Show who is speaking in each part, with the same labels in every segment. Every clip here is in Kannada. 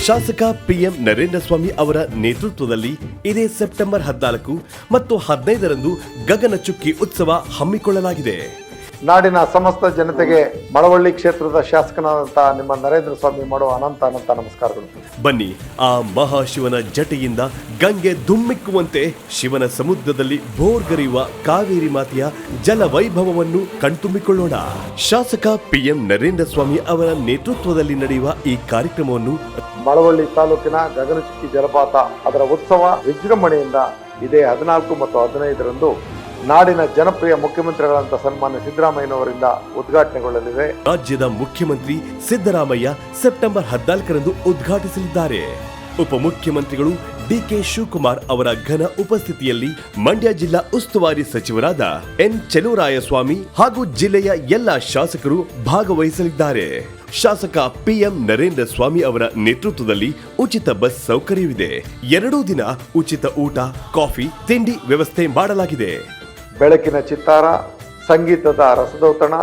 Speaker 1: ಶಾಸಕ ಪಿಎಂ ನರೇಂದ್ರ ಸ್ವಾಮಿ ಅವರ ನೇತೃತ್ವದಲ್ಲಿ ಇದೇ ಸೆಪ್ಟೆಂಬರ್ 14 ಮತ್ತು 15ರಂದು ಗಗನಚುಕ್ಕಿ ಉತ್ಸವ ಹಮ್ಮಿಕೊಳ್ಳಲಾಗಿದೆ.
Speaker 2: ನಾಡಿನ ಸಮಸ್ತ ಜನತೆಗೆ ಮಳವಳ್ಳಿ ಕ್ಷೇತ್ರದ ಶಾಸಕನಾದಂತಹ ನಿಮ್ಮ ನರೇಂದ್ರ ಸ್ವಾಮಿ ಮಾಡುವ ಅನಂತ ನಮಸ್ಕಾರಗಳು.
Speaker 1: ಬನ್ನಿ, ಆ ಮಹಾಶಿವನ ಜಟೆಯಿಂದ ಗಂಗೆ ಧುಮ್ಮಿಕ್ಕುವಂತೆ ಶಿವನ ಸಮುದ್ರದಲ್ಲಿ ಭೋರ್ಗರೆಯುವ ಕಾವೇರಿ ಮಾತೆಯ ಜಲವೈಭವವನ್ನು ಕಣ್ತುಂಬಿಕೊಳ್ಳೋಣ. ಶಾಸಕ ಪಿಎಂ ನರೇಂದ್ರ ಸ್ವಾಮಿ ಅವರ ನೇತೃತ್ವದಲ್ಲಿ ನಡೆಯುವ ಈ ಕಾರ್ಯಕ್ರಮವನ್ನು
Speaker 2: ಮಳವಳ್ಳಿ ತಾಲೂಕಿನ ಗಗನಚುಕ್ಕಿ ಜಲಪಾತ ಅದರ ಉತ್ಸವ ವಿಜೃಂಭಣೆಯಿಂದ ಇದೇ 14 ಮತ್ತು 15ರಂದು ನಾಡಿನ ಜನಪ್ರಿಯ ಮುಖ್ಯಮಂತ್ರಿಗಳಂತ ಸನ್ಮಾನ್ಯ ಸಿದ್ದರಾಮಯ್ಯನವರಿಂದ ಉದ್ಘಾಟನೆಗೊಳ್ಳಲಿದೆ.
Speaker 1: ರಾಜ್ಯದ ಮುಖ್ಯಮಂತ್ರಿ ಸಿದ್ದರಾಮಯ್ಯ ಸೆಪ್ಟೆಂಬರ್ 14ರಂದು ಉದ್ಘಾಟಿಸಲಿದ್ದಾರೆ. ಉಪಮುಖ್ಯಮಂತ್ರಿಗಳು ಡಿಕೆ ಶಿವಕುಮಾರ್ ಅವರ ಘನ ಉಪಸ್ಥಿತಿಯಲ್ಲಿ ಮಂಡ್ಯ ಜಿಲ್ಲಾ ಉಸ್ತುವಾರಿ ಸಚಿವರಾದ ಎನ್ ಚೆಲುವರಾಯಸ್ವಾಮಿ ಹಾಗೂ ಜಿಲ್ಲೆಯ ಎಲ್ಲ ಶಾಸಕರು ಭಾಗವಹಿಸಲಿದ್ದಾರೆ. ಶಾಸಕ ಪಿಎಂ ನರೇಂದ್ರ ಸ್ವಾಮಿ ಅವರ ನೇತೃತ್ವದಲ್ಲಿ ಉಚಿತ ಬಸ್ ಸೌಕರ್ಯವಿದೆ. 2 ದಿನ ಉಚಿತ ಊಟ, ಕಾಫಿ, ತಿಂಡಿ ವ್ಯವಸ್ಥೆ ಮಾಡಲಾಗಿದೆ.
Speaker 2: ಬೆಳಕಿನ ಚಿತ್ತಾರ, ಸಂಗೀತದ ರಸದೌತಣ.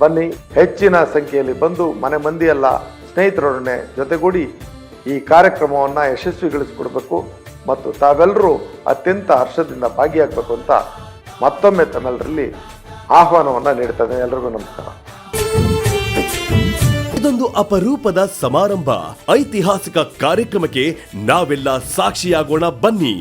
Speaker 2: ಬನ್ನಿ, ಹೆಚ್ಚಿನ ಸಂಖ್ಯೆಯಲ್ಲಿ ಬಂದು ಮನೆ ಮಂದಿಯೆಲ್ಲ ಸ್ನೇಹಿತರೊಡನೆ ಜೊತೆಗೂಡಿ ಈ ಕಾರ್ಯಕ್ರಮವನ್ನು ಯಶಸ್ವಿಗೊಳಿಸಿಕೊಡ್ಬೇಕು ಮತ್ತು ತಾವೆಲ್ಲರೂ ಅತ್ಯಂತ ಹರ್ಷದಿಂದ ಭಾಗಿಯಾಗಬೇಕು ಅಂತ ಮತ್ತೊಮ್ಮೆ ತಮ್ಮೆಲ್ಲರಲ್ಲಿ ಆಹ್ವಾನವನ್ನು ನೀಡ್ತದೆ. ಎಲ್ರಿಗೂ ನಮಸ್ಕಾರ.
Speaker 1: ಇದೊಂದು ಅಪರೂಪದ ಸಮಾರಂಭ, ಐತಿಹಾಸಿಕ ಕಾರ್ಯಕ್ರಮಕ್ಕೆ ನಾವೆಲ್ಲ ಸಾಕ್ಷಿಯಾಗೋಣ. ಬನ್ನಿ.